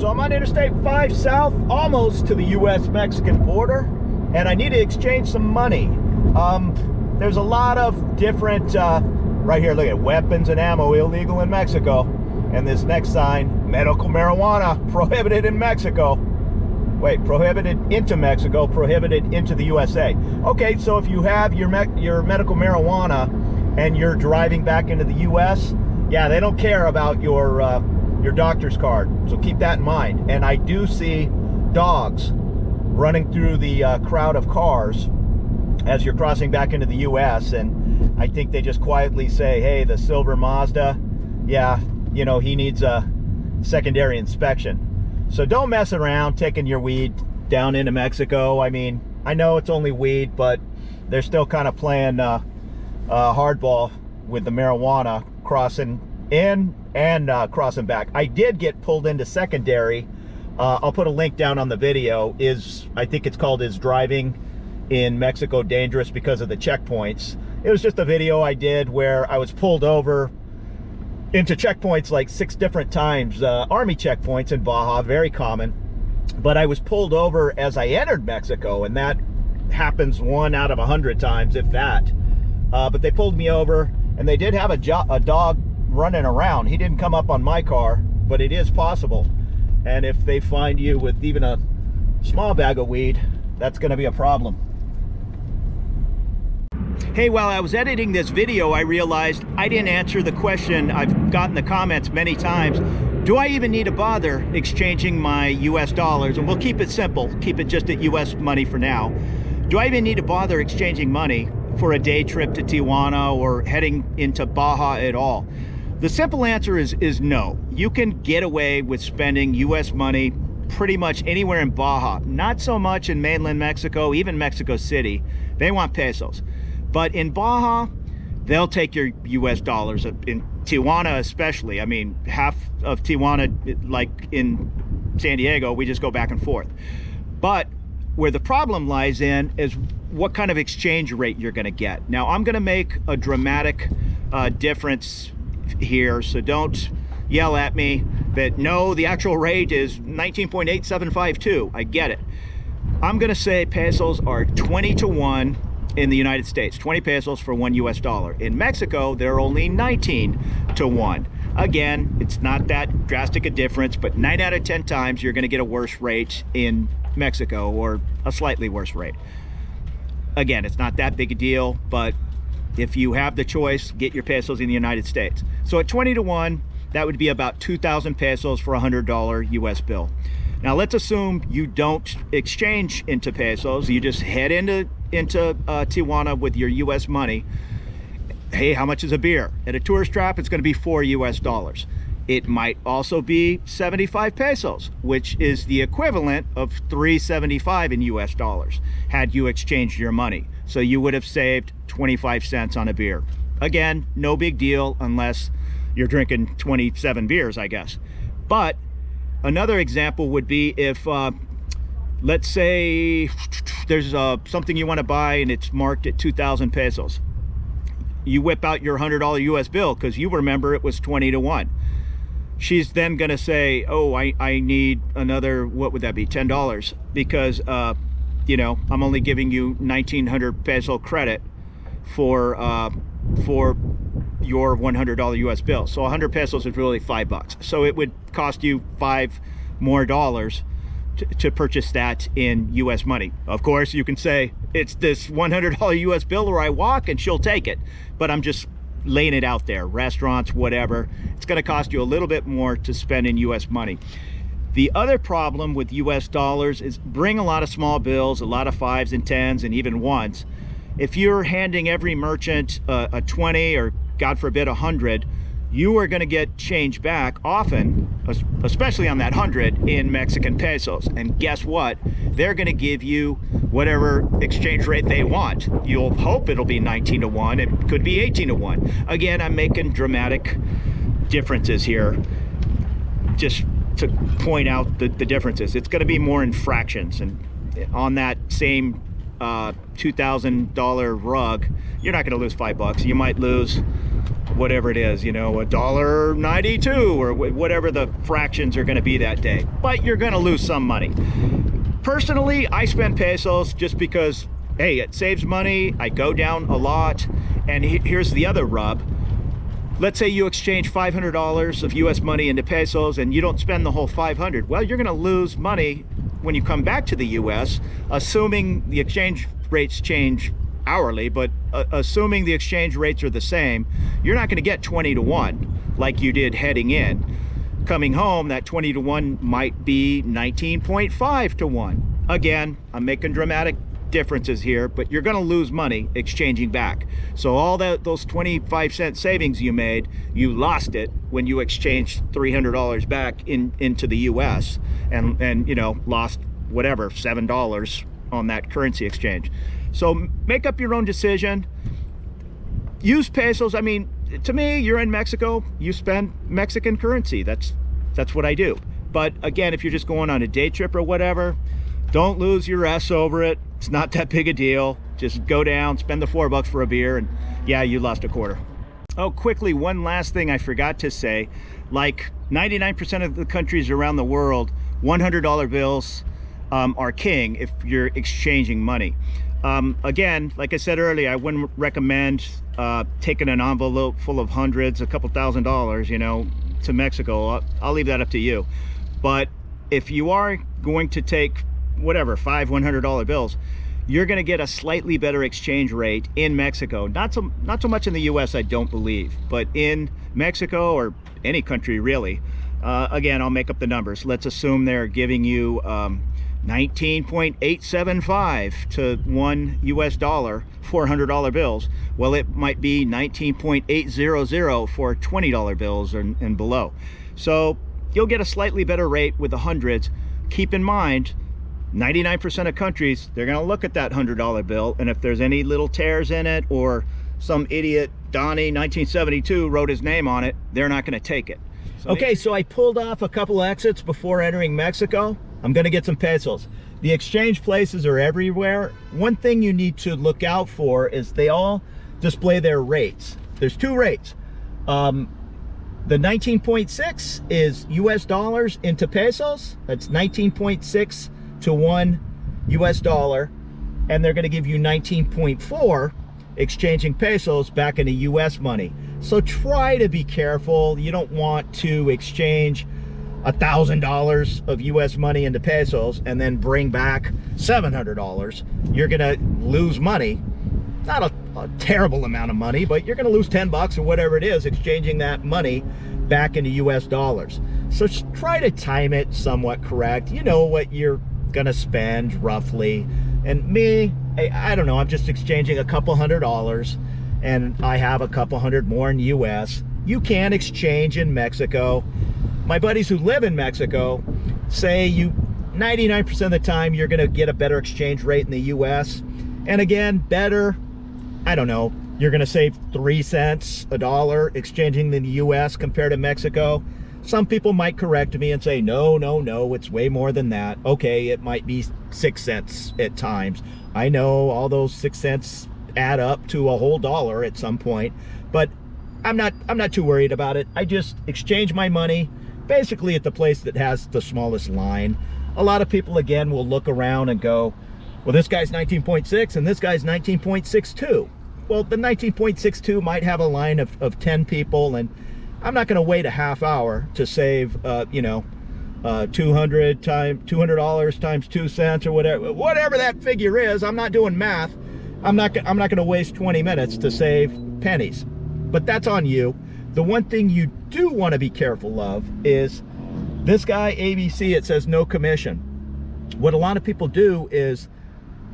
So I'm on Interstate 5 South, almost to the US-Mexican border, and I need to exchange some money. There's a lot of different, right here, look at weapons and ammo illegal in Mexico. And this next sign, medical marijuana prohibited in Mexico. Wait, prohibited into Mexico, prohibited into the USA. Okay, so if you have your medical marijuana and you're driving back into the US, yeah, they don't care about your doctor's card. So keep that in mind. And I do see dogs running through the crowd of cars as you're crossing back into the US, and I think they just quietly say, hey, the silver Mazda, yeah, you know, he needs a secondary inspection. So don't mess around taking your weed down into Mexico. I mean, I know it's only weed, but they're still kind of playing hardball with the marijuana crossing in and crossing back. I did get pulled into secondary. I'll put a link down on the video. I think it's called Is Driving in Mexico Dangerous Because of the Checkpoints. It was just a video I did where I was pulled over into checkpoints like 6 different times, army checkpoints in Baja, very common. But I was pulled over as I entered Mexico, and that happens 1 out of 100 times, if that. But they pulled me over, and they did have a dog running around. He didn't come up on my car, but it is possible. And if they find you with even a small bag of weed, that's going to be a problem. Hey, while I was editing this video, I realized I didn't answer the question I've gotten the comments many times. Do I even need to bother exchanging my US dollars? And we'll keep it simple, keep it just at US money for now. Do I even need to bother exchanging money for a day trip to Tijuana or heading into Baja at all? The simple answer is no. You can get away with spending US money pretty much anywhere in Baja. Not so much in mainland Mexico, even Mexico City. They want pesos. But in Baja, they'll take your US dollars. In Tijuana especially, I mean, half of Tijuana, like in San Diego, we just go back and forth. But where the problem lies in is what kind of exchange rate you're gonna get. Now, I'm gonna make a dramatic difference here, so don't yell at me that no, the actual rate is 19.8752. I get it. I'm gonna say pesos are 20 to 1 in the United States, 20 pesos for 1 US dollar. In Mexico, they're only 19 to 1. Again, it's not that drastic a difference, but 9 out of 10 times you're gonna get a worse rate in Mexico, or a slightly worse rate. Again, it's not that big a deal, but if you have the choice, get your pesos in the United States. So at 20 to 1, that would be about 2,000 pesos for a $100 US bill. Now let's assume you don't exchange into pesos, you just head into Tijuana with your US money. Hey, how much is a beer? At a tourist trap, it's gonna be 4 US dollars. It might also be 75 pesos, which is the equivalent of 375 in US dollars, had you exchanged your money. So you would have saved 25 cents on a beer. Again, no big deal unless you're drinking 27 beers, I guess. But another example would be if, let's say there's something you want to buy and it's marked at 2,000 pesos. You whip out your $100 US bill because you remember it was 20 to 1. She's then going to say, oh, I need another, what would that be, $10, because, you know, I'm only giving you 1,900 peso credit for your $100 US bill. So 100 pesos is really $5. So it would cost you $5 more to purchase that in US money. Of course, you can say it's this $100 US bill or I walk, and she'll take it. But I'm just laying it out there. Restaurants, whatever. It's going to cost you a little bit more to spend in US money. The other problem with US dollars is bring a lot of small bills, a lot of 5s and 10s and even 1s. If you're handing every merchant a 20 or God forbid 100, you are going to get change back often, especially on that 100, in Mexican pesos. And guess what? They're going to give you whatever exchange rate they want. You'll hope it'll be 19 to 1. It could be 18 to 1. Again, I'm making dramatic differences here just to point out the differences. It's going to be more in fractions. And on that same $2,000 rug, you're not going to lose $5. You might lose whatever it is, you know, $1.92 or whatever the fractions are going to be that day. But you're going to lose some money. Personally, I spend pesos just because, hey, it saves money. I go down a lot. And here's the other rub. Let's say you exchange $500 of US money into pesos and you don't spend the whole 500. Well, you're going to lose money when you come back to the US, assuming the exchange rates change hourly, but assuming the exchange rates are the same, you're not going to get 20 to 1 like you did heading in. Coming home, that 20 to 1 might be 19.5 to 1. Again, I'm making dramatic differences here, but you're going to lose money exchanging back. So all those 25-cent savings you made, you lost it when you exchanged $300 back into the US and you know, lost whatever, $7 on that currency exchange. So make up your own decision. Use pesos. I mean, to me, you're in Mexico, you spend Mexican currency. That's what I do. But again, if you're just going on a day trip or whatever, don't lose your S over it. It's not that big a deal. Just go down, spend the $4 for a beer, and yeah, you lost a quarter. Oh, quickly, one last thing I forgot to say. Like 99% of the countries around the world, $100 bills are king if you're exchanging money. Again, like I said earlier, I wouldn't recommend taking an envelope full of hundreds, a couple $1,000s, you know, to Mexico. I'll leave that up to you. But if you are going to take whatever, $100 bills, you're going to get a slightly better exchange rate in Mexico. Not so much in the US, I don't believe, but in Mexico or any country really. Again, I'll make up the numbers. Let's assume they're giving you 19.875 to $1 US dollar for $100 bills. Well, it might be 19.800 for $20 bills and below. So you'll get a slightly better rate with the hundreds. Keep in mind, 99% of countries, they're going to look at that $100 bill, and if there's any little tears in it or some idiot Donnie 1972 wrote his name on it, they're not going to take it. Okay, so I pulled off a couple exits before entering Mexico. I'm going to get some pesos. The exchange places are everywhere. One thing you need to look out for is they all display their rates. There's two rates. The 19.6 is US dollars into pesos. That's 19.6 to $1 US dollar, and they're going to give you 19.4 exchanging pesos back into US money. So try to be careful. You don't want to exchange $1,000 of US money into pesos and then bring back $700. You're going to lose money. Not a terrible amount of money, but you're going to lose 10 bucks or whatever it is exchanging that money back into US dollars. So try to time it somewhat correct. You know what you're gonna spend roughly. And me, I don't know, I'm just exchanging a couple $100 and I have a couple hundred more in US. You can exchange in Mexico. My buddies who live in Mexico say 99% of the time you're gonna get a better exchange rate in the US. And again, better, I don't know, you're gonna save 3 cents, a dollar exchanging in the US compared to Mexico. Some people might correct me and say, no, it's way more than that. Okay, it might be 6 cents at times. I know all those 6 cents add up to a whole dollar at some point, but I'm not too worried about it. I just exchange my money basically at the place that has the smallest line. A lot of people, again, will look around and go, well, this guy's 19.6 and this guy's 19.62. Well, the 19.62 might have a line of 10 people, and I'm not going to wait a half hour to save, you know, $200 times 2 cents or whatever that figure is. I'm not doing math. I'm not going to waste 20 minutes to save pennies. But that's on you. The one thing you do want to be careful of is this guy ABC. It says no commission. What a lot of people do is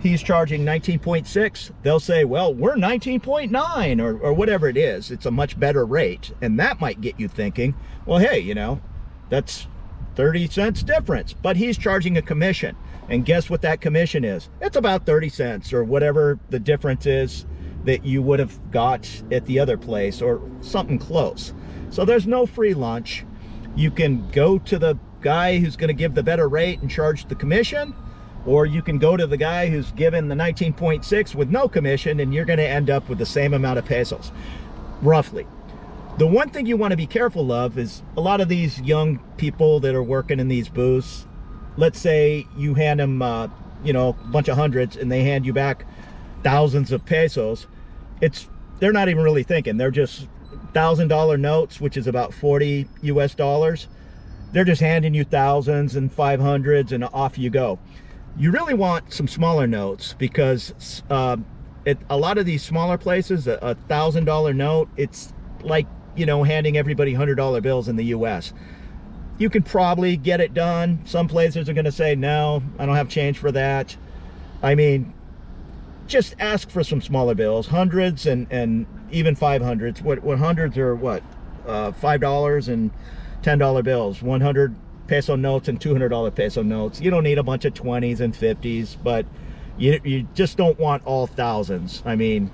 he's charging 19.6. They'll say, well, we're 19.9 or whatever it is. It's a much better rate. And that might get you thinking, well, hey, you know, that's 30 cents difference. But he's charging a commission. And guess what that commission is? It's about 30 cents or whatever the difference is that you would have got at the other place or something close. So there's no free lunch. You can go to the guy who's going to give the better rate and charge the commission, or you can go to the guy who's given the 19.6 with no commission, and you're going to end up with the same amount of pesos, roughly. The one thing you want to be careful of is a lot of these young people that are working in these booths, let's say you hand them, you know, a bunch of hundreds and they hand you back thousands of pesos. They're not even really thinking. They're just $1,000 notes, which is about 40 US dollars. They're just handing you thousands and 500s and off you go. You really want some smaller notes because a lot of these smaller places, a $1,000 note, it's like, you know, handing everybody $100 bills in the US. You can probably get it done. Some places are going to say, no, I don't have change for that. I mean, just ask for some smaller bills, hundreds and even 500s. What hundreds are what? $5 and $10 bills, 100 peso notes and $200 peso notes. You don't need a bunch of 20s and 50s, but you just don't want all thousands. I mean,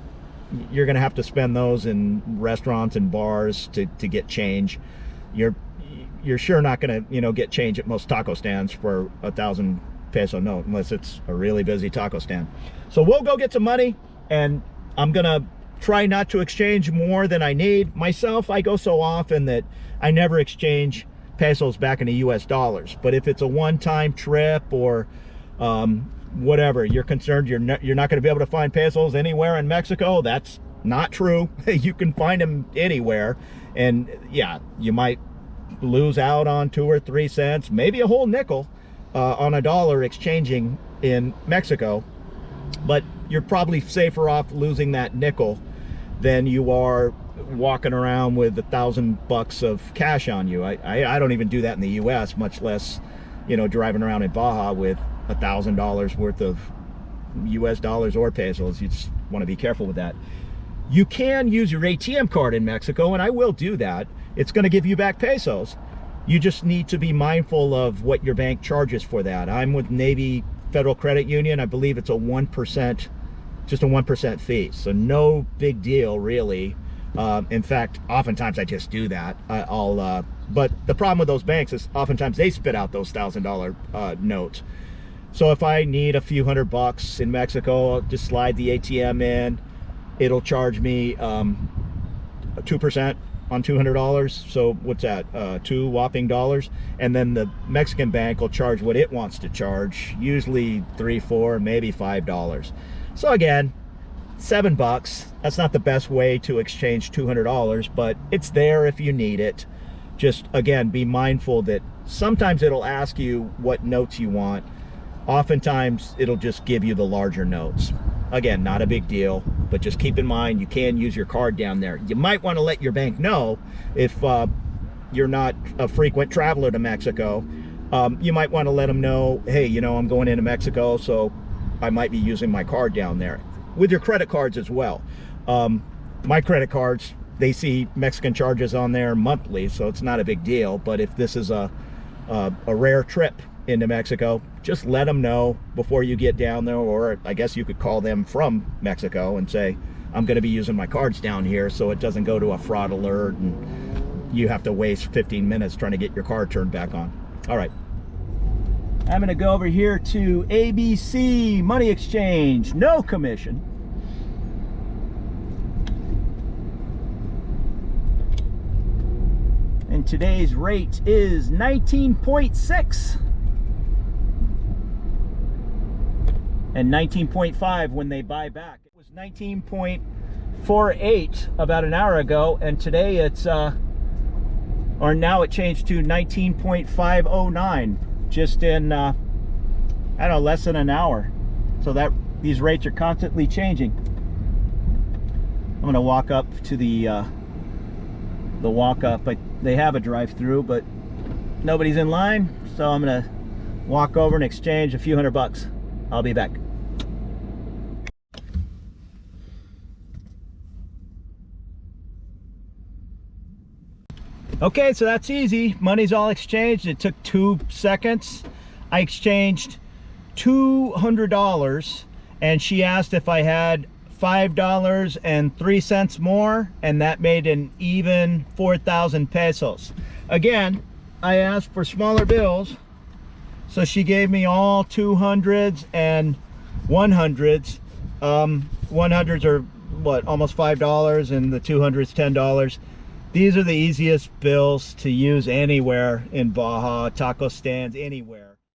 you're going to have to spend those in restaurants and bars to get change. You're sure not going to, you know, get change at most taco stands for 1,000 peso note unless it's a really busy taco stand. So we'll go get some money, and I'm going to try not to exchange more than I need. Myself, I go so often that I never exchange pesos back into US dollars. But if it's a one-time trip or whatever, you're concerned you're not going to be able to find pesos anywhere in Mexico, that's not true. You can find them anywhere, and yeah, you might lose out on 2 or 3 cents, maybe a whole nickel on a dollar exchanging in Mexico, but you're probably safer off losing that nickel than you are walking around with $1,000 of cash on you. I don't even do that in the US, much less, you know, driving around in Baja with $1,000 worth of US dollars or pesos. You just want to be careful with that. You can use your ATM card in Mexico, and I will do that. It's going to give you back pesos. You just need to be mindful of what your bank charges for that. I'm with Navy Federal Credit Union. I believe it's a 1%, just a 1% fee. So no big deal, really. In fact, oftentimes I just do that. But the problem with those banks is oftentimes they spit out those $1,000 notes. So if I need a few $100 in Mexico, I'll just slide the ATM in. It'll charge me 2% on $200. So what's that? $2 whopping dollars. And then the Mexican bank will charge what it wants to charge, usually $3, $4, maybe $5. So again, $7. That's not the best way to exchange $200, but it's there if you need it. Just again, be mindful that sometimes it'll ask you what notes you want. Oftentimes it'll just give you the larger notes. Again, not a big deal, but just keep in mind you can use your card down there. You might want to let your bank know if you're not a frequent traveler to Mexico. You might want to let them know, hey, you know, I'm going into Mexico, so I might be using my card down there. With your credit cards as well. My credit cards, they see Mexican charges on there monthly, so it's not a big deal. But if this is a rare trip into Mexico, just let them know before you get down there, or I guess you could call them from Mexico and say, I'm going to be using my cards down here, so it doesn't go to a fraud alert and you have to waste 15 minutes trying to get your card turned back on. All right. I'm going to go over here to ABC Money Exchange, no commission. And today's rate is 19.6 and 19.5 when they buy back. It was 19.48 about an hour ago, and today it's or now it changed to 19.509 just in I don't know, less than an hour. So that these rates are constantly changing. I'm going to walk up to the walk up. They have a drive-through, but nobody's in line, so I'm going to walk over and exchange a few $100. I'll be back. Okay, so that's easy. Money's all exchanged. It took 2 seconds. I exchanged $200, and she asked if I had $5.03 more, and that made an even 4,000 pesos. Again, I asked for smaller bills, so she gave me all 200s and 100s. 100s are what, almost $5, and the 200s $10. These are the easiest bills to use anywhere in Baja, taco stands, anywhere.